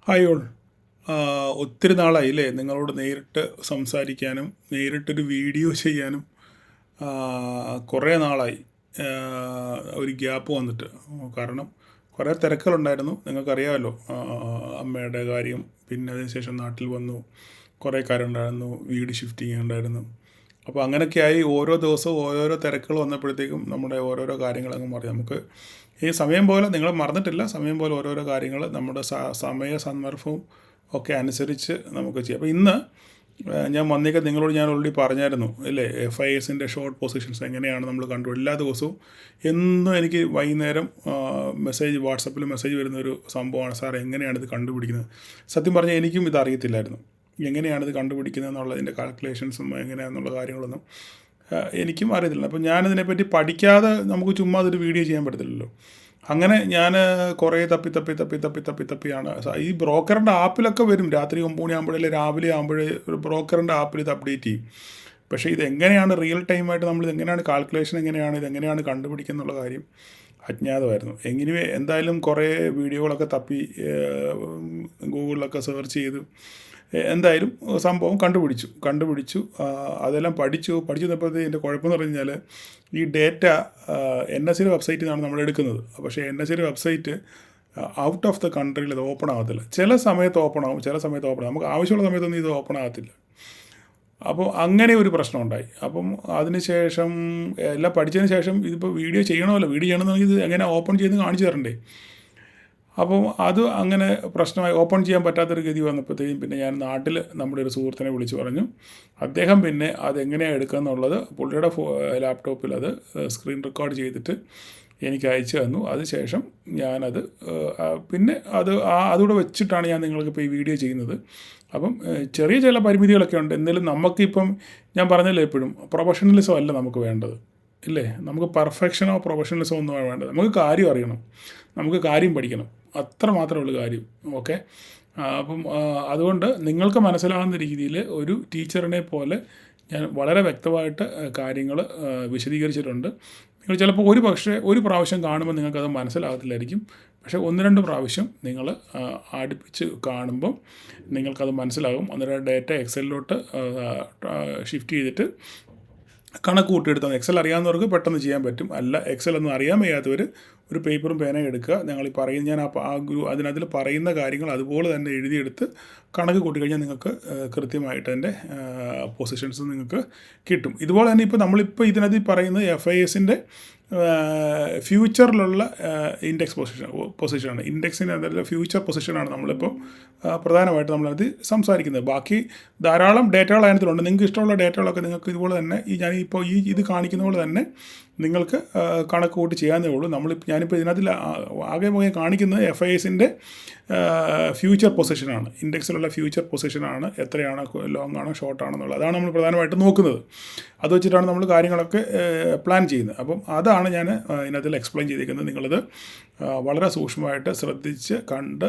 Hi all. ഒത്തിരി നാളായില്ലേ നിങ്ങളോട് നേരിട്ട് സംസാരിക്കാനും നേരിട്ടൊരു വീഡിയോ ചെയ്യാനും. കുറേ നാളായി ഒരു ഗ്യാപ്പ് വന്നിട്ട്. കാരണം കുറേ തിരക്കുകളുണ്ടായിരുന്നു, നിങ്ങൾക്കറിയാമല്ലോ. അമ്മയുടെ കാര്യം, പിന്നെ അതിന് ശേഷം നാട്ടിൽ വന്നു, കുറേ കാര്യമുണ്ടായിരുന്നു, വീട് ഷിഫ്റ്റിംഗ് ഉണ്ടായിരുന്നു. അപ്പോൾ അങ്ങനെയൊക്കെയായി ഓരോ ദിവസവും ഓരോരോ തിരക്കുകൾ വന്നപ്പോഴത്തേക്കും നമ്മുടെ ഓരോരോ കാര്യങ്ങൾ അങ്ങ് മാറി. നമുക്ക് ഈ സമയം പോലെ നിങ്ങൾ മറന്നിട്ടില്ല, സമയം പോലെ ഓരോരോ കാര്യങ്ങൾ നമ്മുടെ സമയ സന്ദർഭവും ഒക്കെ അനുസരിച്ച് നമുക്ക് ചെയ്യാം. അപ്പോൾ ഇന്ന് ഞാൻ വന്നേക്ക് നിങ്ങളോട് ഞാൻ ഓൾറെഡി പറഞ്ഞായിരുന്നു അല്ലേ, FISൻ്റെ ഷോർട്ട് പൊസിഷൻസ് എങ്ങനെയാണ് നമ്മൾ കണ്ടു. എല്ലാ ദിവസവും എന്നും എനിക്ക് വൈകുന്നേരം വാട്സപ്പിൽ മെസ്സേജ് വരുന്നൊരു സംഭവമാണ്, സാർ എങ്ങനെയാണ് ഇത് കണ്ടുപിടിക്കുന്നത്. സത്യം പറഞ്ഞാൽ എനിക്കും ഇത് അറിയത്തില്ലായിരുന്നു, എങ്ങനെയാണിത് കണ്ടുപിടിക്കുന്നത് എന്നുള്ളതിൻ്റെ കാൽക്കുലേഷൻസും എങ്ങനെയാണെന്നുള്ള കാര്യങ്ങളൊന്നും എനിക്കും അറിയത്തില്ല. അപ്പോൾ ഞാനിതിനെപ്പറ്റി പഠിക്കാതെ നമുക്ക് ചുമ്മാ അതൊരു വീഡിയോ ചെയ്യാൻ പറ്റത്തില്ലല്ലോ. അങ്ങനെ ഞാൻ കുറേ തപ്പിയാണ് ഈ ബ്രോക്കറിൻ്റെ ആപ്പിലൊക്കെ വരും. രാത്രി 9 മണിയാകുമ്പോഴേ രാവിലെ ആകുമ്പോഴേ ഒരു ബ്രോക്കറിൻ്റെ ആപ്പിൽ ഇത് അപ്ഡേറ്റ് ചെയ്യും. പക്ഷേ ഇതെങ്ങനെയാണ് റിയൽ ടൈമായിട്ട് ഇതെങ്ങനെയാണ് കാൽക്കുലേഷൻ ഇതെങ്ങനെയാണ് കണ്ടുപിടിക്കുക എന്നുള്ള കാര്യം അജ്ഞാതമായിരുന്നു. എന്തായാലും കുറേ വീഡിയോകളൊക്കെ തപ്പി ഗൂഗിളിലൊക്കെ സെർച്ച് ചെയ്ത് എന്തായാലും സംഭവം കണ്ടുപിടിച്ചു. അതെല്ലാം പഠിച്ചു വന്നപ്പോഴത്തേക്ക് എൻ്റെ കുഴപ്പമെന്ന് പറഞ്ഞു കഴിഞ്ഞാൽ ഈ ഡേറ്റ NSEയുടെ വെബ്സൈറ്റിൽ നിന്നാണ് നമ്മൾ എടുക്കുന്നത്. പക്ഷേ NSEയുടെ വെബ്സൈറ്റ് ഔട്ട് ഓഫ് ദ കൺട്രിയിൽ ഇത് ഓപ്പൺ ആകത്തില്ല. ചില സമയത്ത് ഓപ്പൺ ആകും, ചില സമയത്ത് ഓപ്പൺ ആകും. നമുക്ക് ആവശ്യമുള്ള സമയത്തൊന്നും ഇത് ഓപ്പൺ ആകത്തില്ല. അപ്പോൾ അങ്ങനെ ഒരു പ്രശ്നം ഉണ്ടായി. അപ്പം അതിന് ശേഷം എല്ലാം പഠിച്ചതിന് ശേഷം ഇതിപ്പോൾ വീഡിയോ ചെയ്യണമെന്നുണ്ടെങ്കിൽ ഇത് എങ്ങനെ ഓപ്പൺ ചെയ്ത് കാണിച്ചു തരണ്ടേ. അപ്പം അത് അങ്ങനെ പ്രശ്നമായി, ഓപ്പൺ ചെയ്യാൻ പറ്റാത്തൊരു ഗതി വന്നപ്പോഴത്തേക്കും പിന്നെ ഞാൻ നാട്ടിൽ നമ്മുടെ ഒരു സുഹൃത്തിനെ വിളിച്ച് പറഞ്ഞു. അദ്ദേഹം പിന്നെ അതെങ്ങനെയാണ് എടുക്കുക എന്നുള്ളത് പുള്ളിയുടെ ലാപ്ടോപ്പിൽ അത് സ്ക്രീൻ റെക്കോർഡ് ചെയ്തിട്ട് എനിക്ക് അയച്ചു തന്നു. അതിനുശേഷം ഞാനത് പിന്നെ അതുകൂടെ വെച്ചിട്ടാണ് ഞാൻ നിങ്ങൾക്കിപ്പോൾ ഈ വീഡിയോ ചെയ്യുന്നത്. അപ്പം ചെറിയ ചില പരിമിതികളൊക്കെ ഉണ്ട്. എന്നാലും നമുക്കിപ്പം ഞാൻ പറഞ്ഞല്ലോ, എപ്പോഴും പ്രൊഫഷണലിസം അല്ല നമുക്ക് വേണ്ടത്, ഇല്ലേ. നമുക്ക് പെർഫെക്ഷനോ പ്രൊഫഷണലിസമോ ഒന്നും വേണ്ടത്. നമുക്ക് കാര്യം അറിയണം, നമുക്ക് കാര്യം പഠിക്കണം, അത്ര മാത്രമേ ഉള്ളൂ കാര്യം. ഓക്കെ. അപ്പം അതുകൊണ്ട് നിങ്ങൾക്ക് മനസ്സിലാകുന്ന രീതിയിൽ ഒരു ടീച്ചറിനെ പോലെ ഞാൻ വളരെ വ്യക്തമായിട്ട് കാര്യങ്ങൾ വിശദീകരിച്ചിട്ടുണ്ട്. നിങ്ങൾ ചിലപ്പോൾ ഒരു പ്രാവശ്യം കാണുമ്പോൾ നിങ്ങൾക്കത് മനസ്സിലാകത്തില്ലായിരിക്കും. പക്ഷേ 1-2 പ്രാവശ്യം നിങ്ങൾ അടുപ്പിച്ച് കാണുമ്പം നിങ്ങൾക്കത് മനസ്സിലാകും. അന്നേരം ഡേറ്റ എക്സലിലോട്ട് ഷിഫ്റ്റ് ചെയ്തിട്ട് കണക്ക് കൂട്ടിയെടുത്താൽ എക്സൽ അറിയാവുന്നവർക്ക് പെട്ടെന്ന് ചെയ്യാൻ പറ്റും. അല്ല, എക്സൽ ഒന്നും അറിയാൻ വയ്യാത്തവർ ഒരു പേപ്പറും പേനയും എടുക്കുക. ഞാൻ അതിനകത്തിൽ പറയുന്ന കാര്യങ്ങൾ അതുപോലെ തന്നെ എഴുതിയെടുത്ത് കണക്ക് കൂട്ടിക്കഴിഞ്ഞാൽ നിങ്ങൾക്ക് കൃത്യമായിട്ട് അതിൻ്റെ പൊസിഷൻസ് നിങ്ങൾക്ക് കിട്ടും. ഇതുപോലെ തന്നെ നമ്മളിപ്പോൾ ഇതിനകത്ത് പറയുന്നത് FISൻ്റെ ഫ്യൂച്ചറിലുള്ള ഇൻഡെക്സ് പൊസിഷനാണ്. ഇൻഡെക്സിന് അതിൻ്റെ ഫ്യൂച്ചർ പൊസിഷനാണ് നമ്മളിപ്പോൾ പ്രധാനമായിട്ട് നമ്മളത് സംസാരിക്കുന്നത്. ബാക്കി ധാരാളം ഡേറ്റകൾ അതിനകത്തുണ്ട്. നിങ്ങൾക്ക് ഇഷ്ടമുള്ള ഡേറ്റകളൊക്കെ നിങ്ങൾക്ക് ഇതുപോലെ തന്നെ ഞാനിപ്പോൾ ഇത് കാണിക്കുന്ന പോലെ തന്നെ നിങ്ങൾക്ക് കണക്ക് കൂട്ടി ചെയ്യാവുന്നേ ഉള്ളൂ. ഞാനിപ്പോൾ ഇതിനകത്തിൽ ആകെ പോയി കാണിക്കുന്നത് FISൻ്റെ ഫ്യൂച്ചർ പൊസിഷനാണ്. ഇൻഡെക്സിലുള്ള ഫ്യൂച്ചർ പൊസിഷനാണ്, എത്രയാണ്, ലോങ് ആണോ ഷോർട്ട് ആണെന്നുള്ളത്. അതാണ് നമ്മൾ പ്രധാനമായിട്ടും നോക്കുന്നത്. അത് വെച്ചിട്ടാണ് നമ്മൾ കാര്യങ്ങളൊക്കെ പ്ലാൻ ചെയ്യുന്നത്. അപ്പം അതാണ് ഞാൻ ഇതിനകത്തിൽ എക്സ്പ്ലെയിൻ ചെയ്തിരിക്കുന്നത്. നിങ്ങളത് വളരെ സൂക്ഷ്മമായിട്ട് ശ്രദ്ധിച്ച് കണ്ട്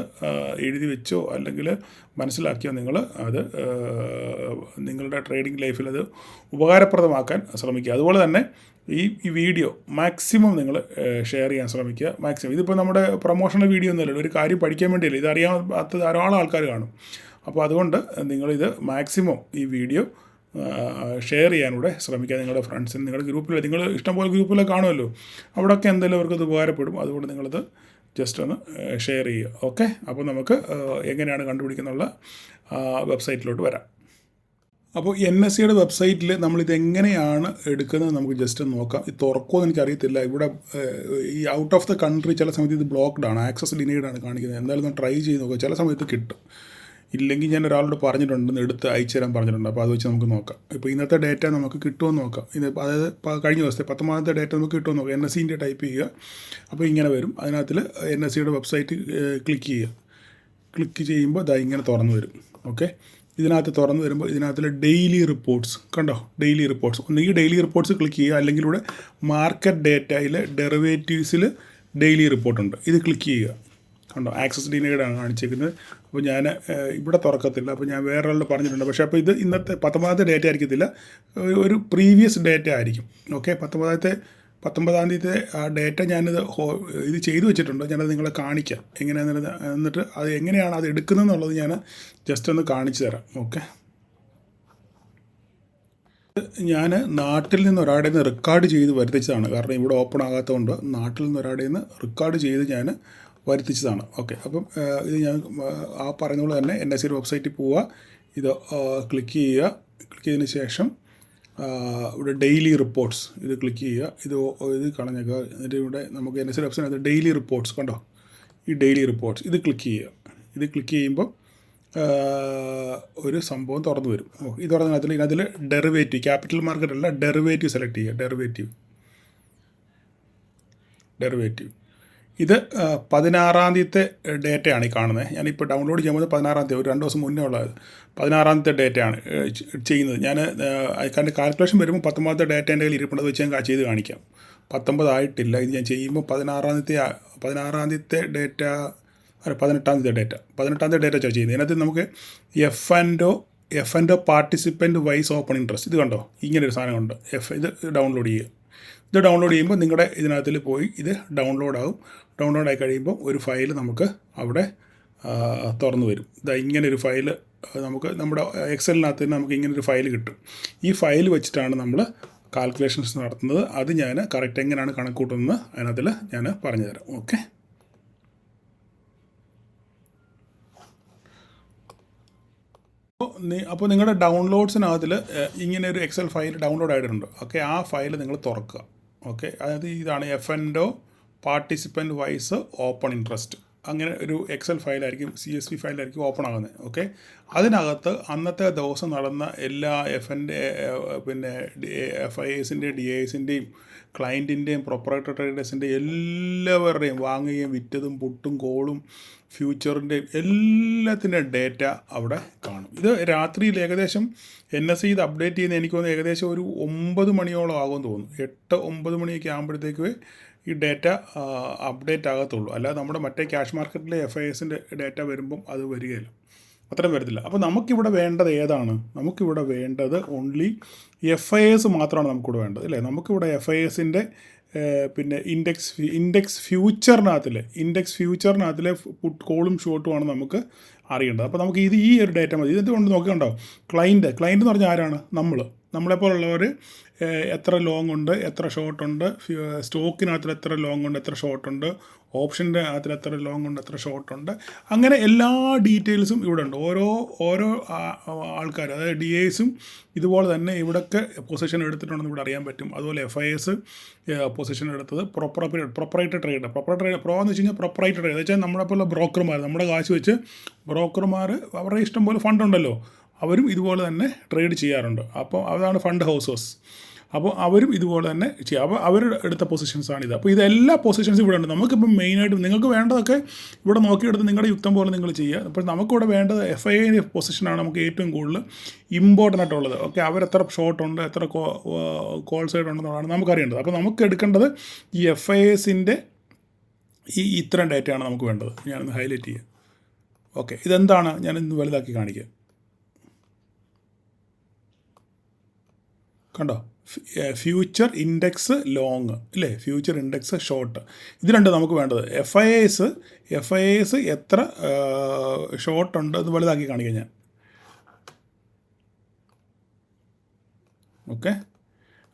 എഴുതി വെച്ചോ അല്ലെങ്കിൽ മനസ്സിലാക്കിയോ നിങ്ങൾ അത് നിങ്ങളുടെ ട്രേഡിംഗ് ലൈഫിൽ അത് ഉപകാരപ്രദമാക്കാൻ ശ്രമിക്കുക. അതുപോലെ തന്നെ ഈ വീഡിയോ മാക്സിമം നിങ്ങൾ ഷെയർ ചെയ്യാൻ ശ്രമിക്കുക. മാക്സിമം ഇതിപ്പോൾ നമ്മുടെ പ്രൊമോഷണൽ വീഡിയോ ഒന്നുമല്ലല്ലോ, ഒരു കാര്യം പഠിക്കാൻ വേണ്ടിയല്ല, ഇത് അറിയാത്ത ധാരാളം ആൾക്കാർ കാണും. അപ്പോൾ അതുകൊണ്ട് നിങ്ങളിത് മാക്സിമം ഈ വീഡിയോ ഷെയർ ചെയ്യാനൂടെ ശ്രമിക്കുക. നിങ്ങളുടെ ഫ്രണ്ട്സിന്, നിങ്ങളുടെ ഗ്രൂപ്പിൽ, നിങ്ങൾ ഇഷ്ടംപോലെ ഗ്രൂപ്പിലൊക്കെ കാണുമല്ലോ, അവിടെയൊക്കെ എന്തെങ്കിലും അവർക്കത് ഉപകാരപ്പെടും. അതുകൊണ്ട് നിങ്ങളത് ജസ്റ്റ് ഒന്ന് ഷെയർ ചെയ്യുക. ഓക്കെ. അപ്പോൾ നമുക്ക് എങ്ങനെയാണ് കണ്ടുപിടിക്കുന്നുള്ള വെബ്സൈറ്റിലോട്ട് വരാം. അപ്പോൾ NSEയുടെ വെബ്സൈറ്റിൽ നമ്മളിതെങ്ങനെയാണ് എടുക്കുന്നത് നമുക്ക് ജസ്റ്റ് ഒന്ന് നോക്കാം. ഇത് തുറക്കുമെന്ന് എനിക്കറിയത്തില്ല. ഇവിടെ ഈ ഔട്ട് ഓഫ് ദ കൺട്രി ചില സമയത്ത് ഇത് ബ്ലോക്ക്ഡാണ്, ആക്സസ് ഡിനൈഡാണ് കാണിക്കുന്നത്. എന്തായാലും ഒന്ന് ട്രൈ ചെയ്ത് നോക്കുക, ചില സമയത്ത് കിട്ടും. ഇല്ലെങ്കിൽ ഞാൻ ഒരാളോട് പറഞ്ഞിട്ടുണ്ട്, എടുത്ത് അയച്ചു തരാൻ പറഞ്ഞിട്ടുണ്ട്. അപ്പോൾ അത് വെച്ച് നമുക്ക് നോക്കാം. ഇപ്പോൾ ഇന്നത്തെ ഡേറ്റ നമുക്ക് കിട്ടുമെന്ന് നോക്കാം. അതായത് കഴിഞ്ഞ ദിവസത്തെ 19ാമത്തെ ഡേറ്റ നമുക്ക് കിട്ടുമെന്ന് നോക്കാം. NSEൻ്റെ ടൈപ്പ് ചെയ്യുക. അപ്പോൾ ഇങ്ങനെ വരും. അതിനകത്തിൽ NSEയുടെ വെബ്സൈറ്റ് ക്ലിക്ക് ചെയ്യുമ്പോൾ ഇങ്ങനെ തുറന്നു വരും. ഓക്കെ. ഇതിനകത്ത് തുറന്നു വരുമ്പോൾ ഇതിനകത്തിൽ ഡെയിലി റിപ്പോർട്ട്സ് കണ്ടോ, ഡെയിലി റിപ്പോർട്ട്സ്. ഒന്നുകിൽ ഡെയിലി റിപ്പോർട്ട്സ് ക്ലിക്ക് ചെയ്യുക, അല്ലെങ്കിൽ ഇവിടെ മാർക്കറ്റ് ഡേറ്റയിൽ ഡെറിവേറ്റീവ്സിൽ ഡെയിലി റിപ്പോർട്ടുണ്ട്, ഇത് ക്ലിക്ക് ചെയ്യുക. കണ്ടോ, ആക്സസ് ഡിനൈഡാണ് കാണിച്ചിരിക്കുന്നത്. അപ്പോൾ ഞാൻ ഇവിടെ തുറക്കത്തില്ല, അപ്പോൾ ഞാൻ വേറൊരാളോട് പറഞ്ഞിട്ടുണ്ട്. പക്ഷേ അപ്പോൾ ഇത് ഇന്നത്തെ 19ാമത്തെ ഡേറ്റ ആയിരിക്കത്തില്ല, ഒരു പ്രീവിയസ് ഡേറ്റ ആയിരിക്കും. ഓക്കെ. 19ാമത്തെ 19-ാം തീയതി ആ ഡേറ്റ ഞാനിത് ഇത് ചെയ്തു വെച്ചിട്ടുണ്ട്. ഞാനത് നിങ്ങളെ കാണിക്കാം എങ്ങനെയാണെന്ന്. എന്നിട്ട് അത് എങ്ങനെയാണ് അത് എടുക്കുന്നതെന്നുള്ളത് ഞാൻ ജസ്റ്റ് ഒന്ന് കാണിച്ചു തരാം. ഓക്കെ, ഞാൻ നാട്ടിൽ നിന്ന് ഒരാളുടെ നിന്ന് റെക്കോർഡ് ചെയ്ത് വരുത്തിച്ചതാണ്. കാരണം ഇവിടെ ഓപ്പൺ ആകാത്തതുകൊണ്ട് നാട്ടിൽ നിന്ന് ഒരാളുടെ നിന്ന് റെക്കോർഡ് ചെയ്ത് ഞാൻ വരുത്തിച്ചതാണ്. ഓക്കെ, അപ്പം ഇത് ഞാൻ ആ പറയുന്ന പോലെ തന്നെ NSE വെബ്സൈറ്റിൽ പോവുക, ഇത് ക്ലിക്ക് ചെയ്യുക. ക്ലിക്ക് ചെയ്തതിന് ശേഷം ഇവിടെ ഡെയിലി റിപ്പോർട്ട്സ് ഇത് ക്ലിക്ക് ചെയ്യുക. ഇത് കളഞ്ഞേക്കുക. എന്നിട്ട് ഇവിടെ നമുക്ക് NSE വെബ്സൈറ്റ് ഡെയിലി റിപ്പോർട്ട്സ് കണ്ടോ, ഈ ഡെയിലി റിപ്പോർട്ട്സ് ഇത് ക്ലിക്ക് ചെയ്യുക. ഇത് ക്ലിക്ക് ചെയ്യുമ്പോൾ ഒരു സംഭവം തുറന്നു വരും. ഇത് തുറന്നതിൽ ഇതിനകത്തിൽ ഡെറിവേറ്റീവ്, ക്യാപിറ്റൽ മാർക്കറ്റ് അല്ല, ഡെറിവേറ്റീവ് സെലക്ട് ചെയ്യുക. ഡെറിവേറ്റീവ് ഇത് 16-ാം തീയതിത്തെ ഡേറ്റയാണ് ഈ കാണുന്നത്. ഞാനിപ്പോൾ ഡൗൺലോഡ് ചെയ്യുമ്പോൾ 16-ാം തീയതി, ഒരു 2 ദിവസം മുന്നേ ഉള്ളത് 16-ാം തീയതി ഡേറ്റയാണ് ചെയ്യുന്നത്. ഞാൻ അതിൻ്റെ കാൽക്കുലേഷൻ വരുമ്പോൾ 19-ാമത്തെ ഡേറ്റ എൻ്റെ കയ്യിൽ ഇരിപ്പുണ്ട്, വെച്ച് ഞാൻ ചെയ്ത് കാണിക്കാം. 19 ആയിട്ടില്ല. ഇത് ഞാൻ ചെയ്യുമ്പോൾ 16-ാം തീയതിത്തെ ഡേറ്റ, 18-ാം തീയതി ഡേറ്റ ചെയ്യുന്നത്. ഇതിനകത്ത് നമുക്ക് F and participant wise open interest ഇത് കണ്ടോ, ഇങ്ങനൊരു സാധനമുണ്ട്. ഇത് ഡൗൺലോഡ് ചെയ്യുക. ഇത് ഡൗൺലോഡ് ചെയ്യുമ്പോൾ നിങ്ങളുടെ ഇതിനകത്തിൽ പോയി ഇത് ഡൗൺലോഡാകും. ഡൗൺലോഡായി കഴിയുമ്പോൾ ഒരു ഫയൽ നമുക്ക് അവിടെ തുറന്നു വരും. ഇങ്ങനൊരു ഫയൽ നമുക്ക് നമ്മുടെ എക്സലിനകത്ത് തന്നെ നമുക്ക് ഇങ്ങനൊരു ഫയൽ കിട്ടും. ഈ ഫയൽ വെച്ചിട്ടാണ് നമ്മൾ കാൽക്കുലേഷൻസ് നടത്തുന്നത്. അത് ഞാൻ കറക്റ്റ് എങ്ങനെയാണ് കണക്ക് കൂട്ടുന്നത് അതിനകത്തിൽ ഞാൻ പറഞ്ഞുതരാം. ഓക്കെ, അപ്പോൾ നിങ്ങളുടെ ഡൗൺലോഡ്സിനകത്തിൽ ഇങ്ങനെ ഒരു എക്സൽ ഫയൽ ഡൗൺലോഡ് ആയിട്ടുണ്ട്. ഓക്കെ, ആ ഫയൽ നിങ്ങൾ തുറക്കുക. ഓക്കെ, അതായത് ഇതാണ് F participant wise open interest. അങ്ങനെ ഒരു എക്സൽ ഫയലായിരിക്കും, CSV ഫയലായിരിക്കും ഓപ്പൺ ആകുന്നത്. ഓക്കെ, അതിനകത്ത് അന്നത്തെ ദിവസം നടന്ന എല്ലാ പിന്നെ FIAസിൻ്റെയും DIAസിൻ്റെയും ക്ലയൻറ്റിൻ്റെയും പ്രൊപ്പറേറ്ററി ട്രേഡേഴ്സിൻ്റെയും എല്ലാവരുടെയും വാങ്ങുകയും വിറ്റതും പുട്ടും കോളും ഫ്യൂച്ചറിൻ്റെയും എല്ലാത്തിൻ്റെയും ഡേറ്റ അവിടെ കാണും. ഇത് രാത്രിയിൽ ഏകദേശം NSE ഇത് അപ്ഡേറ്റ് ചെയ്യുന്ന എനിക്ക് തോന്നുന്നു ഏകദേശം ഒരു 9 മണിയോളം ആകുമെന്ന് തോന്നുന്നു. 8-9 മണിയൊക്കെ ആകുമ്പോഴത്തേക്ക് ഈ ഡേറ്റ അപ്ഡേറ്റ് ആകത്തുള്ളൂ. അല്ലാതെ നമ്മുടെ മറ്റേ ക്യാഷ് മാർക്കറ്റിലെ FIAസിൻ്റെ ഡേറ്റ വരുമ്പം അത് വരികയില്ല, അത്രയും വരത്തില്ല. അപ്പോൾ നമുക്കിവിടെ വേണ്ടത് ഏതാണ്? നമുക്കിവിടെ വേണ്ടത് ഓൺലി FIAs മാത്രമാണ് നമുക്കിവിടെ വേണ്ടത്, അല്ലേ? നമുക്കിവിടെ FIAസിൻ്റെ പിന്നെ ഇൻഡെക്സ് ഫ്യൂച്ചറിനകത്തിലെ പുട്ട് കോളും ഷോർട്ടുമാണ് നമുക്ക് അറിയേണ്ടത്. അപ്പോൾ നമുക്ക് ഈ ഒരു ഡേറ്റ മതി. ഇതെന്തുകൊണ്ട് നോക്കിയുണ്ടാവും, ക്ലയൻറ്റ് എന്ന് പറഞ്ഞാൽ ആരാണ്? നമ്മളെപ്പോലുള്ളവർ എത്ര ലോങ് ഉണ്ട്, എത്ര ഷോർട്ട് ഉണ്ട്, സ്റ്റോക്കിനകത്തിൽ എത്ര ലോങ് ഉണ്ട്, എത്ര ഷോർട്ട് ഉണ്ട്, ഓപ്ഷൻ്റെ അകത്തിൽ എത്ര ലോങ് ഉണ്ട്, എത്ര ഷോർട്ട് ഉണ്ട്, അങ്ങനെ എല്ലാ ഡീറ്റെയിൽസും ഇവിടെ ഉണ്ട്. ഓരോ ആൾക്കാർ, അതായത് DIAസും ഇതുപോലെ തന്നെ ഇവിടെയൊക്കെ പൊസിഷൻ എടുത്തിട്ടുണ്ടെന്ന് ഇവിടെ അറിയാൻ പറ്റും. അതുപോലെ FIAs പൊസിഷൻ എടുത്തത് പ്രൊപ്പറേറ്ററി ട്രേഡ് പ്രോ എന്ന് വെച്ച് കഴിഞ്ഞാൽ പ്രൊപ്പറേറ്ററി ട്രേഡ് എന്ന് വെച്ചാൽ നമ്മളെപ്പോലുള്ള ബ്രോക്കർമാർ, നമ്മുടെ കാശ് വെച്ച് ബ്രോക്കർമാർ അവരുടെ ഇഷ്ടം പോലെ ഫണ്ട് ഉണ്ടല്ലോ, അവരും ഇതുപോലെ തന്നെ ട്രേഡ് ചെയ്യാറുണ്ട്. അപ്പോൾ അതാണ് ഫണ്ട് ഹൗസേഴ്സ്. അപ്പോൾ അവരും ഇതുപോലെ തന്നെ ചെയ്യാം. അപ്പോൾ അവർ എടുത്ത പൊസിഷൻസാണിത്. അപ്പോൾ ഇതെല്ലാ പൊസിഷൻസും ഇവിടെ ഉണ്ട്. നമുക്കിപ്പം മെയിനായിട്ടും നിങ്ങൾക്ക് വേണ്ടതൊക്കെ ഇവിടെ നോക്കിയെടുത്ത് നിങ്ങളുടെ യുക്തം പോലെ നിങ്ങൾ ചെയ്യുക. അപ്പോൾ നമുക്കിവിടെ വേണ്ടത് FIA പൊസിഷനാണ് നമുക്ക് ഏറ്റവും കൂടുതൽ ഇമ്പോർട്ടൻ്റ് ആയിട്ടുള്ളത്. ഓക്കെ, അവരെത്ര ഷോർട്ടുണ്ട്, എത്ര കോൾ സൈഡ് ഉണ്ടെന്നുള്ളതാണ് നമുക്കറിയേണ്ടത്. അപ്പോൾ നമുക്ക് എടുക്കേണ്ടത് ഈ FIAസിൻ്റെ ഇത്രയും ഡേറ്റയാണ് നമുക്ക് വേണ്ടത്. ഞാനൊന്ന് ഹൈലൈറ്റ് ചെയ്യാം. ഓക്കെ, ഇതെന്താണ് ഞാനിന്ന് വലുതാക്കി കാണിക്കുക. കണ്ടോ, ഫ്യൂച്ചർ ഇൻഡെക്സ് ലോങ്, അല്ലേ? ഫ്യൂച്ചർ ഇൻഡെക്സ് ഷോർട്ട്, ഇത് രണ്ട് നമുക്ക് വേണ്ടത്. FIAs എത്ര ഷോർട്ടുണ്ട് അത് വലുതാക്കി കാണിക്കാം ഞാൻ. ഓക്കെ,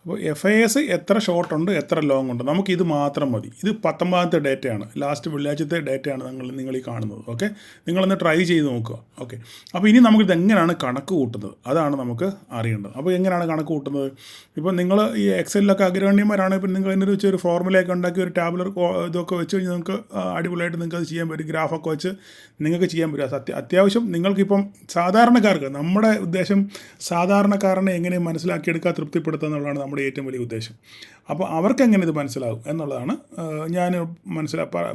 അപ്പോൾ FIAs എത്ര ഷോർട്ട് ഉണ്ട്, എത്ര ലോങ് ഉണ്ട്, നമുക്കിത് മാത്രം മതി. ഇത് 19-ാമത്തെ ഡേറ്റയാണ്, ലാസ്റ്റ് വെള്ളിയാഴ്ചത്തെ ഡേറ്റയാണ് നിങ്ങൾ ഈ കാണുന്നത്. ഓക്കെ, നിങ്ങളൊന്ന് ട്രൈ ചെയ്ത് നോക്കുക. ഓക്കെ, അപ്പോൾ ഇനി നമുക്കിത് എങ്ങനെയാണ് കണക്ക് കൂട്ടുന്നത്, അതാണ് നമുക്ക് അറിയേണ്ടത്. അപ്പോൾ എങ്ങനെയാണ് കണക്ക് കൂട്ടുന്നത്? ഇപ്പോൾ നിങ്ങൾ ഈ എക്സലിലൊക്കെ അഗ്രഗണ്യന്മാരാണ്, ഇപ്പോൾ നിങ്ങൾ അതിനൊരു വെച്ച് ഒരു ഫോർമുലയൊക്കെ ഉണ്ടാക്കി ഒരു ടാബുലർ ഇതൊക്കെ വെച്ച് കഴിഞ്ഞാൽ നിങ്ങൾക്ക് അടിപൊളിയായിട്ട് നിങ്ങൾക്ക് അത് ചെയ്യാൻ പറ്റും. ഗ്രാഫൊക്കെ വെച്ച് നിങ്ങൾക്ക് ചെയ്യാൻ പറ്റും. അത്യാവശ്യം നിങ്ങൾക്കിപ്പം സാധാരണക്കാർക്ക്, നമ്മുടെ ഉദ്ദേശം സാധാരണക്കാരനെ എങ്ങനെ മനസ്സിലാക്കിയെടുക്കുക, തൃപ്തിപ്പെടുത്തുക എന്നുള്ളതാണ് നമ്മുടെ ഏറ്റവും വലിയ ഉദ്ദേശം. അപ്പോൾ അവർക്ക് എങ്ങനെ ഇത് മനസ്സിലാകും എന്നുള്ളതാണ് ഞാൻ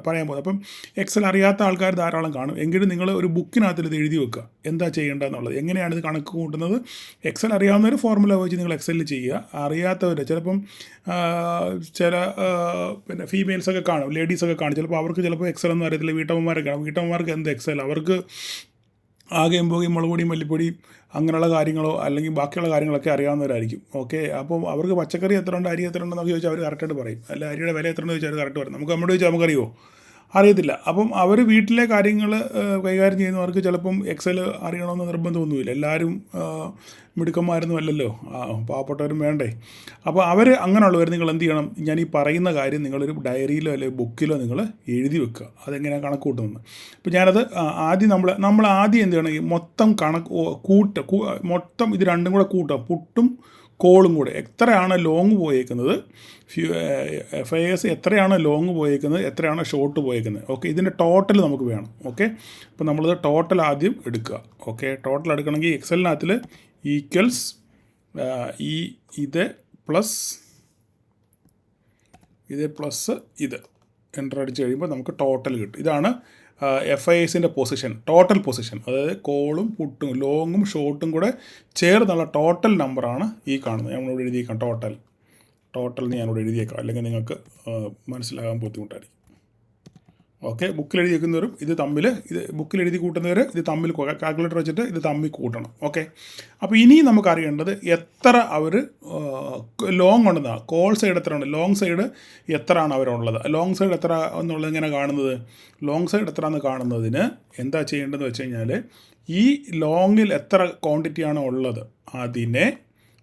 പറയാൻ പോകുന്നത്. അപ്പം എക്സൽ അറിയാത്ത ആൾക്കാർ ധാരാളം കാണും. എങ്കിലും നിങ്ങൾ ഒരു ബുക്കിനകത്തിൽ ഇത് എഴുതി വെക്കുക, എന്താ ചെയ്യേണ്ടതെന്നുള്ളത്, എങ്ങനെയാണ് ഇത് കണക്ക് കൂട്ടുന്നത്. എക്സൽ അറിയാവുന്നൊരു ഫോർമുല വെച്ച് നിങ്ങൾ എക്സലിൽ ചെയ്യുക. അറിയാത്തവർ ചിലപ്പം ചില പിന്നെ ഫീമെയിൽസൊക്കെ കാണും, ലേഡീസൊക്കെ കാണും, ചിലപ്പോൾ അവർക്ക് ചിലപ്പോൾ എക്സൽ ഒന്നും അറിയത്തില്ല. വീട്ടമ്മമാരൊക്കെ കാണും. വീട്ടമ്മമാർക്ക് എന്ത് എക്സൽ, അവർക്ക് ആകെയും പോകുകയും മുളക് പൊടിയും മല്ലിപ്പൊടിയും അങ്ങനെയുള്ള കാര്യങ്ങളോ അല്ലെങ്കിൽ ബാക്കിയുള്ള കാര്യങ്ങളൊക്കെ അറിയാവുന്നവരായിരിക്കും. ഓക്കെ, അപ്പം അവർക്ക് പച്ചക്കറി എത്ര ഉണ്ട്, അരി എത്ര ഉണ്ടെന്നൊക്കെ ചോദിച്ചാൽ അവർ കറക്റ്റായിട്ട് പറയും. അല്ല അരിയുടെ വില എത്ര ഉണ്ടെന്ന് ചോദിച്ചാൽ അവർ കറക്റ്റ് പറയും. നമുക്ക് നമ്മുടെ ചോദിച്ചാൽ നമുക്കറിയുമോ? അറിയത്തില്ല. അപ്പം അവർ വീട്ടിലെ കാര്യങ്ങൾ കൈകാര്യം ചെയ്യുന്നവർക്ക് ചിലപ്പം എക്സൽ അറിയണമെന്ന് നിർബന്ധമൊന്നുമില്ല. എല്ലാവരും മിടുക്കന്മാരൊന്നും അല്ലല്ലോ, പാവപ്പെട്ടവരും വേണ്ടേ. അപ്പോൾ അവർ അങ്ങനെയുള്ളവർ നിങ്ങൾ എന്ത് ചെയ്യണം, ഞാൻ ഈ പറയുന്ന കാര്യം നിങ്ങളൊരു ഡയറിയിലോ അല്ലെങ്കിൽ ബുക്കിലോ നിങ്ങൾ എഴുതി വെക്കുക. അതെങ്ങനെയാണ് കണക്ക് കൂട്ടുന്നത്. അപ്പോൾ ഞാനത് ആദ്യം നമ്മൾ ആദ്യം എന്ത് ചെയ്യണം, ഈ മൊത്തം മൊത്തം ഇത് രണ്ടും കൂടെ കൂട്ടുക. പുട്ടും കോളും കൂടെ എത്രയാണ് ലോങ് പോയേക്കുന്നത്, FIS എത്രയാണ് ലോങ് പോയേക്കുന്നത്, എത്രയാണ് ഷോർട്ട് പോയേക്കുന്നത്. ഓക്കെ, ഇതിൻ്റെ ടോട്ടൽ നമുക്ക് വേണം. ഓക്കെ, അപ്പോൾ നമ്മളത് ടോട്ടൽ ആദ്യം എടുക്കുക. ഓക്കെ, ടോട്ടൽ എടുക്കണമെങ്കിൽ എക്സലിനകത്തിൽ ഈക്വൽസ് ഇത് പ്ലസ് ഇത് എൻ്റർ അടിച്ച് കഴിയുമ്പോൾ നമുക്ക് ടോട്ടൽ കിട്ടും. ഇതാണ് FISൻ്റെ പൊസിഷൻ, ടോട്ടൽ പൊസിഷൻ. അതായത് കോളും പുട്ടും ലോങ്ങും ഷോർട്ടും കൂടെ ചേർന്നുള്ള ടോട്ടൽ നമ്പറാണ് ഈ കാണുന്നത്. നമ്മളിവിടെ എഴുതിയേക്കാം ടോട്ടൽ ഞാനിവിടെ എഴുതിയേക്കാം, അല്ലെങ്കിൽ നിങ്ങൾക്ക് മനസ്സിലാകാൻ ബുദ്ധിമുട്ടായിരിക്കും. ഓക്കെ, ബുക്കിൽ എഴുതി വെക്കുന്നവരും ബുക്കിൽ എഴുതി കൂട്ടുന്നവർ ഇത് തമ്മിൽ കാൽക്കുലേറ്റർ വെച്ചിട്ട് ഇത് തമ്മിൽ കൂട്ടണം. ഓക്കെ, അപ്പോൾ ഇനി നമുക്കറിയേണ്ടത് എത്ര അവർ ലോങ് ഉണ്ടെന്നാണ്. കോൾ സൈഡ് എത്ര ഉണ്ട്, ലോങ് സൈഡ് എത്രയാണ് അവരുള്ളത്. ലോങ് സൈഡ് എത്ര എന്നുള്ളത് എങ്ങനെ കാണുന്നത്, ലോങ് സൈഡ് എത്ര എന്ന് കാണുന്നതിന് എന്താ ചെയ്യേണ്ടതെന്ന് വെച്ച് കഴിഞ്ഞാൽ, ഈ ലോങ്ങിൽ എത്ര ക്വാണ്ടിറ്റിയാണോ ഉള്ളത് അതിനെ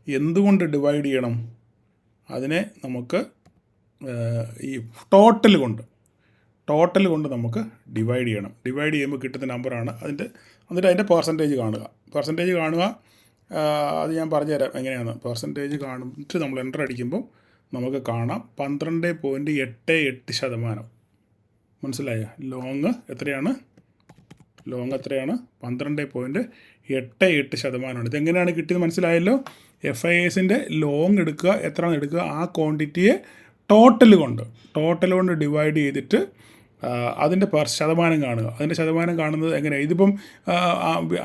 എന്തുകൊണ്ട് ഡിവൈഡ് ചെയ്യണം, അതിനെ നമുക്ക് ഈ ടോട്ടൽ കൊണ്ട് നമുക്ക് ഡിവൈഡ് ചെയ്യണം. ഡിവൈഡ് ചെയ്യുമ്പോൾ കിട്ടുന്ന നമ്പറാണ് എന്നിട്ട് അതിൻ്റെ പെർസെൻറ്റേജ് കാണുക. അത് ഞാൻ പറഞ്ഞുതരാം എങ്ങനെയാണ്. പെർസെൻറ്റേജ് കാണിട്ട് നമ്മൾ എൻ്റർ അടിക്കുമ്പോൾ നമുക്ക് കാണാം 12.88%. മനസ്സിലായോ? ലോങ് എത്രയാണ് 12.88%. ഇതെങ്ങനെയാണ് കിട്ടിയത് മനസ്സിലായല്ലോ. FISൻ്റെ ലോങ് എടുക്കുക, എത്രയാണ് എടുക്കുക, ആ ക്വാണ്ടിറ്റിയെ ടോട്ടൽ കൊണ്ട് ഡിവൈഡ് ചെയ്തിട്ട് അതിൻ്റെ ശതമാനം കാണുക. അതിൻ്റെ ശതമാനം കാണുന്നത് എങ്ങനെയാണ്, ഇതിപ്പം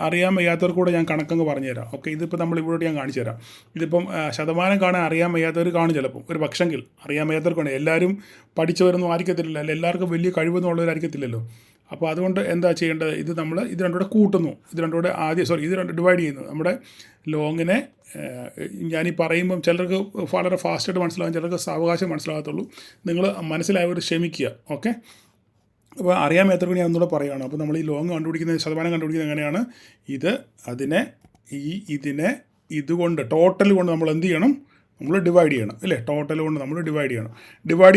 അറിയാൻ വയ്യാത്തവർക്ക് കൂടെ ഞാൻ കണക്കങ്ങ് പറഞ്ഞുതരാം. ഓക്കെ, ഇതിപ്പോൾ നമ്മളിവിടെ ഞാൻ കാണിച്ചു തരാം. ഇതിപ്പം ശതമാനം കാണാൻ അറിയാൻ വയ്യാത്തവർ കാണും ചിലപ്പം, ഒരു പക്ഷെങ്കിൽ അറിയാൻ വയ്യാത്തവർക്കാണ്. എല്ലാവരും പഠിച്ചവരൊന്നും ആയിരിക്കത്തില്ലല്ലോ, അല്ല എല്ലാവർക്കും വലിയ കഴിവൊന്നും ഉള്ളവരായിരിക്കത്തില്ലല്ലോ. അപ്പോൾ അതുകൊണ്ട് എന്താ ചെയ്യേണ്ടത്, ഇത് രണ്ടുകൂടെ കൂട്ടുന്നു, ഇത് രണ്ട് ഡിവൈഡ് ചെയ്യുന്നു. നമ്മുടെ ലോങ്ങിനെ ഞാനീ പറയുമ്പം ചിലർക്ക് വളരെ ഫാസ്റ്റായിട്ട് മനസ്സിലാകും, ചിലർക്ക് സാവകാശം മനസ്സിലാകത്തുള്ളൂ. നിങ്ങൾ മനസ്സിലായവർ ക്ഷമിക്കുക. ഓക്കെ, അപ്പോൾ അറിയാൻ മേത്തർക്ക് ഞാൻ ഒന്നുകൂടെ പറയുകയാണ്. അപ്പോൾ നമ്മൾ ഈ ലോങ് ശതമാനം കണ്ടുപിടിക്കുന്നത് എങ്ങനെയാണ്, ഇതിനെ ഇതുകൊണ്ട് ടോട്ടൽ കൊണ്ട് നമ്മൾ എന്ത് ചെയ്യണം, നമ്മൾ ഡിവൈഡ് ചെയ്യണം അല്ലേ. ടോട്ടൽ കൊണ്ട് നമ്മൾ ഡിവൈഡ്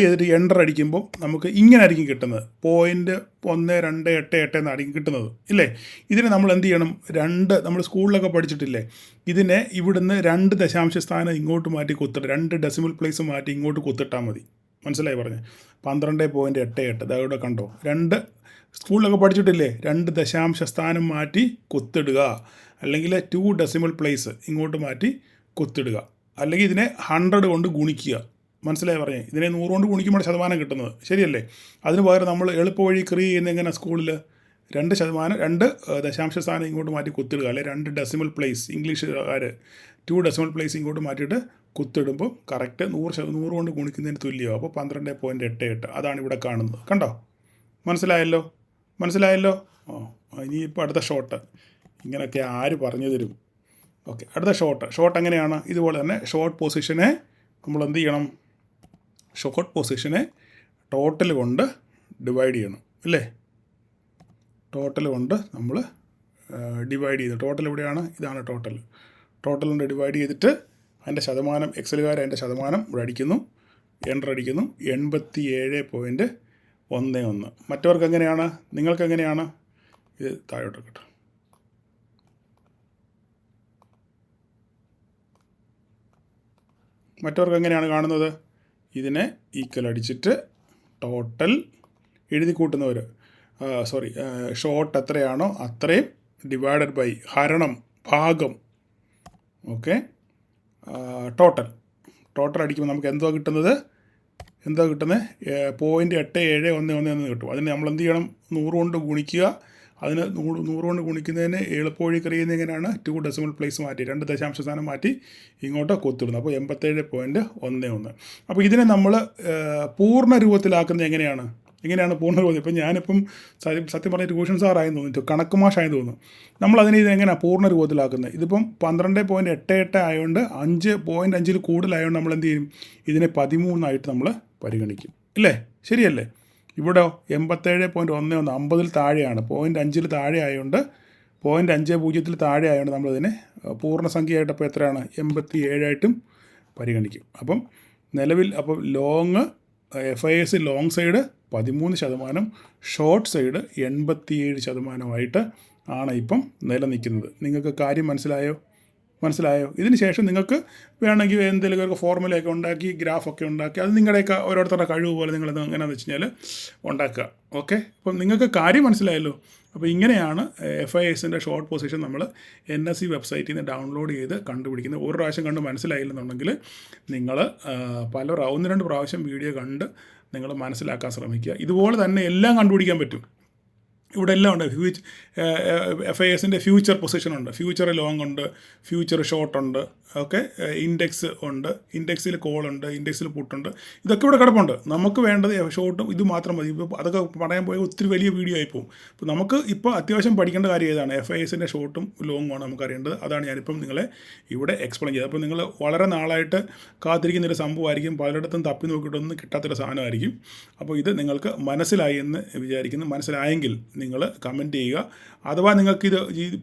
ചെയ്തിട്ട് എൻ്റർ അടിക്കുമ്പോൾ നമുക്ക് ഇങ്ങനെ ആയിരിക്കും കിട്ടുന്നത്, 0.1288 എന്നായിരിക്കും കിട്ടുന്നത് ഇല്ലേ. ഇതിനെ നമ്മൾ എന്ത് ചെയ്യണം, നമ്മൾ സ്കൂളിലൊക്കെ പഠിച്ചിട്ടില്ലേ, ഇതിനെ ഇവിടുന്ന് 2 ദശാംശ സ്ഥാനം ഇങ്ങോട്ട് മാറ്റി 2 ഡെസിമൽ പ്ലേസ് മാറ്റി ഇങ്ങോട്ട് കുത്തിട്ടാൽ മതി. മനസ്സിലായി പറഞ്ഞ് 12.88. അതവിടെ കണ്ടോ, സ്കൂളിലൊക്കെ പഠിച്ചിട്ടില്ലേ, 2 ദശാംശ സ്ഥാനം മാറ്റി കുത്തിടുക, അല്ലെങ്കിൽ 2 ഡെസിമൽ പ്ലേസ് ഇങ്ങോട്ട് മാറ്റി കുത്തിടുക, അല്ലെങ്കിൽ ഇതിനെ 100 കൊണ്ട് ഗുണിക്കുക. മനസ്സിലായി പറഞ്ഞേ, ഇതിനെ 100 കൊണ്ട് ഗുണിക്കുമ്പോൾ ശതമാനം കിട്ടുന്നത്, ശരിയല്ലേ. അതിന് പകരം നമ്മൾ എളുപ്പവഴി ക്രിയ ചെയ്യുന്ന എങ്ങനെ, സ്കൂളിൽ 2 ദശാംശ സ്ഥാനം ഇങ്ങോട്ട് മാറ്റി കുത്തിടുക, അല്ലെങ്കിൽ 2 ഡെസിമൽ പ്ലേസ്, ഇംഗ്ലീഷുകാർ 2 ഡെസിമൽ പ്ലേസ് ഇങ്ങോട്ട് മാറ്റിയിട്ട് കുത്തിടുമ്പോൾ കറക്റ്റ് 100 കൊണ്ട് ഗുണിക്കുന്നതിന് തുല്യമാവും. അപ്പോൾ 12.88. അതാണ് ഇവിടെ കാണുന്നത്. കണ്ടോ, മനസ്സിലായല്ലോ. ഇനിയിപ്പോൾ അടുത്ത ഷോട്ട് ഇങ്ങനെയൊക്കെ ആര് പറഞ്ഞു തരും. ഓക്കെ, അടുത്ത ഷോട്ട് എങ്ങനെയാണ്, ഇതുപോലെ തന്നെ ഷോർട്ട് പൊസിഷനെ നമ്മൾ എന്ത് ചെയ്യണം, ഷോർട്ട് പൊസിഷനെ ടോട്ടൽ കൊണ്ട് ഡിവൈഡ് ചെയ്യണം അല്ലേ. ടോട്ടൽ കൊണ്ട് നമ്മൾ ഡിവൈഡ് ചെയ്ത്, ടോട്ടൽ എവിടെയാണ്, ഇതാണ് ടോട്ടൽ കൊണ്ട് ഡിവൈഡ് ചെയ്തിട്ട് അതിൻ്റെ ശതമാനം, എക്സലുകാർ അതിൻ്റെ ശതമാനം ഇവിടെ അടിക്കുന്നു, എൻ്റർ അടിക്കുന്നു, 87.11. മറ്റവർക്ക് എങ്ങനെയാണ്, നിങ്ങൾക്ക് എങ്ങനെയാണ്, ഇത് താഴോട്ട് കേട്ടോ. മറ്റവർക്ക് എങ്ങനെയാണ് കാണുന്നത്, ഇതിനെ ഈക്വൽ അടിച്ചിട്ട് ടോട്ടൽ എഴുതി കൂട്ടുന്നവർ ഷോർട്ട് എത്രയാണോ അത്രയും ഡിവൈഡഡ് ബൈ ഹരണം ഭാഗം. ഓക്കെ, ടോട്ടൽ അടിക്കുമ്പോൾ നമുക്ക് എന്തോ കിട്ടുന്നത് 0.8711 എന്ന് കിട്ടും. അതിന് നമ്മൾ എന്ത് ചെയ്യണം, 100 കൊണ്ട് ഗുണിക്കുക. അതിന് 100 കൊണ്ട് ഗുണിക്കുന്നതിന് എളുപ്പവഴി കഴിയുന്നത് എങ്ങനെയാണ്, 2 ഡെസിമൽ പ്ലേസ് മാറ്റി 2 ദശാംശ സ്ഥാനം മാറ്റി ഇങ്ങോട്ട് കൊത്തിടുന്നു. അപ്പോൾ 87.11. അപ്പോൾ ഇതിനെ നമ്മൾ പൂർണ്ണ രൂപത്തിലാക്കുന്നത് എങ്ങനെയാണ് പൂർണ്ണരൂപത്തിൽ. ഇപ്പം ഞാനിപ്പം സത്യം പറഞ്ഞ ട്യൂഷൻ സാറായെന്ന് തോന്നിയിട്ട് കണക്ക് മാഷായെന്ന് തോന്നുന്നു. നമ്മളതിനെ ഇത് എങ്ങനെയാണ് പൂർണ്ണ രൂപത്തിലാക്കുന്നത്? ഇതിപ്പം 12.88 ആയതുകൊണ്ട് 5.5 കൂടുതലായതുകൊണ്ട് നമ്മൾ എന്ത് ചെയ്യും? ഇതിനെ 13 നമ്മൾ പരിഗണിക്കും, ഇല്ലേ? ശരിയല്ലേ? ഇവിടെ 87.11 50 താഴെയാണ്, 0.5 താഴെ ആയതുകൊണ്ട് 0.50 താഴെ ആയതുകൊണ്ട് നമ്മളതിനെ പൂർണ്ണസംഖ്യയായിട്ട് അപ്പോൾ എത്രയാണ്? 87 പരിഗണിക്കും. അപ്പം നിലവിൽ അപ്പം long FIS long side 13%, short side 87% ആണ് ഇപ്പം നിലനിൽക്കുന്നത്. നിങ്ങൾക്ക് കാര്യം മനസ്സിലായോ? ഇതിന് ശേഷം നിങ്ങൾക്ക് വേണമെങ്കിൽ എന്തെങ്കിലുമൊക്കെ ഫോർമുലയൊക്കെ ഉണ്ടാക്കി ഗ്രാഫൊക്കെ ഉണ്ടാക്കി അത് നിങ്ങളുടെയൊക്കെ ഓരോരുത്തരുടെ കഴിവ് പോലെ നിങ്ങളത് എങ്ങനെയാണെന്ന് വെച്ച് കഴിഞ്ഞാൽ ഉണ്ടാക്കുക. ഓക്കെ, അപ്പം നിങ്ങൾക്ക് കാര്യം മനസ്സിലായല്ലോ. അപ്പോൾ ഇങ്ങനെയാണ് FISൻ്റെ ഷോർട്ട് പൊസിഷൻ നമ്മൾ NSE വെബ്സൈറ്റിൽ നിന്ന് ഡൗൺലോഡ് ചെയ്ത് കണ്ടുപിടിക്കുന്നത്. ഒരു പ്രാവശ്യം കണ്ട് മനസ്സിലായില്ലെന്നുണ്ടെങ്കിൽ നിങ്ങൾ 1-2 പ്രാവശ്യം വീഡിയോ കണ്ട് നിങ്ങൾ മനസ്സിലാക്കാൻ ശ്രമിക്കുക. ഇതുപോലെ തന്നെ എല്ലാം കണ്ടുപിടിക്കാൻ പറ്റും. ഇവിടെ എല്ലാം ഉണ്ട്. FISൻ്റെ ഫ്യൂച്ചർ പൊസിഷൻ ഉണ്ട്, ഫ്യൂച്ചർ ലോങ് ഉണ്ട്, ഫ്യൂച്ചർ ഷോർട്ട് ഉണ്ട്, ഓക്കെ, ഇൻഡെക്സ് ഉണ്ട്, ഇൻഡെക്സിൽ കോൾ ഉണ്ട്, ഇൻഡെക്സിൽ പുട്ടുണ്ട്. ഇതൊക്കെ ഇവിടെ കിടപ്പുണ്ട്. നമുക്ക് വേണ്ടത് ഷോർട്ടും ഇത് മാത്രം മതി. ഇപ്പോൾ അതൊക്കെ പറയാൻ പോയാൽ ഒത്തിരി വലിയ വീഡിയോ ആയിപ്പോവും. അപ്പോൾ നമുക്ക് ഇപ്പോൾ അത്യാവശ്യം പഠിക്കേണ്ട കാര്യം ഏതാണ്? FISൻ്റെ ഷോർട്ടും ലോങ്ങുമാണ് നമുക്ക് അറിയേണ്ടത്. അതാണ് ഞാനിപ്പം നിങ്ങളെ ഇവിടെ എക്സ്പ്ലെയിൻ ചെയ്തത്. അപ്പോൾ നിങ്ങൾ വളരെ നാളായിട്ട് കാത്തിരിക്കുന്നൊരു സംഭവമായിരിക്കും, പലയിടത്തും തപ്പി നോക്കിയിട്ടൊന്നും കിട്ടാത്തൊരു സാധനമായിരിക്കും. അപ്പോൾ ഇത് നിങ്ങൾക്ക് മനസ്സിലായി എന്ന് വിചാരിക്കുന്നു. മനസ്സിലായെങ്കിൽ നിങ്ങൾ കമൻറ്റ് ചെയ്യുക. അഥവാ നിങ്ങൾക്കിത്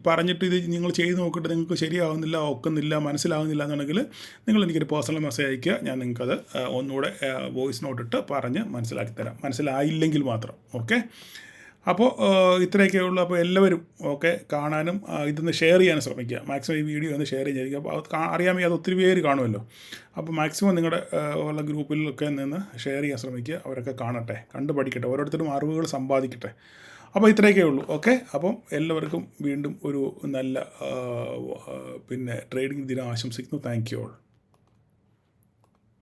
പറഞ്ഞിട്ട് ഇത് നിങ്ങൾ ചെയ്ത് നോക്കിയിട്ട് നിങ്ങൾക്ക് ശരിയാവുന്നില്ല, ഒക്കുന്നില്ല, മനസ്സിലാവുന്നില്ല എന്നുണ്ടെങ്കിൽ നിങ്ങൾ എനിക്കൊരു പേഴ്സണൽ മെസ്സേജ് അയയ്ക്കുക. ഞാൻ നിങ്ങൾക്കത് ഒന്നുകൂടെ വോയിസ് നോട്ടിട്ട് പറഞ്ഞ് മനസ്സിലാക്കി തരാം, മനസ്സിലായില്ലെങ്കിൽ മാത്രം. ഓക്കെ, അപ്പോൾ ഇത്രയൊക്കെ ഉള്ളൂ. അപ്പോൾ എല്ലാവരും ഓക്കെ കാണാനും ഇതൊന്ന് ഷെയർ ചെയ്യാനും ശ്രമിക്കുക. മാക്സിമം ഈ വീഡിയോ ഒന്ന് ഷെയർ ചെയ്യുക. അപ്പോൾ അത് അറിയാമെങ്കിൽ അത് ഒത്തിരി പേര് കാണുമല്ലോ. അപ്പോൾ മാക്സിമം നിങ്ങളുടെ ഉള്ള ഗ്രൂപ്പിലൊക്കെ നിന്ന് ഷെയർ ചെയ്യാൻ ശ്രമിക്കുക. അവരൊക്കെ കാണട്ടെ, കണ്ടു പഠിക്കട്ടെ, ഓരോരുത്തരും അറിവുകൾ സമ്പാദിക്കട്ടെ. അപ്പോൾ ഇത്രയൊക്കെ ഉള്ളൂ. ഓക്കെ, അപ്പം എല്ലാവർക്കും വീണ്ടും ഒരു നല്ല ട്രേഡിംഗ് ദിനം ആശംസിക്കുന്നു. Thank you all.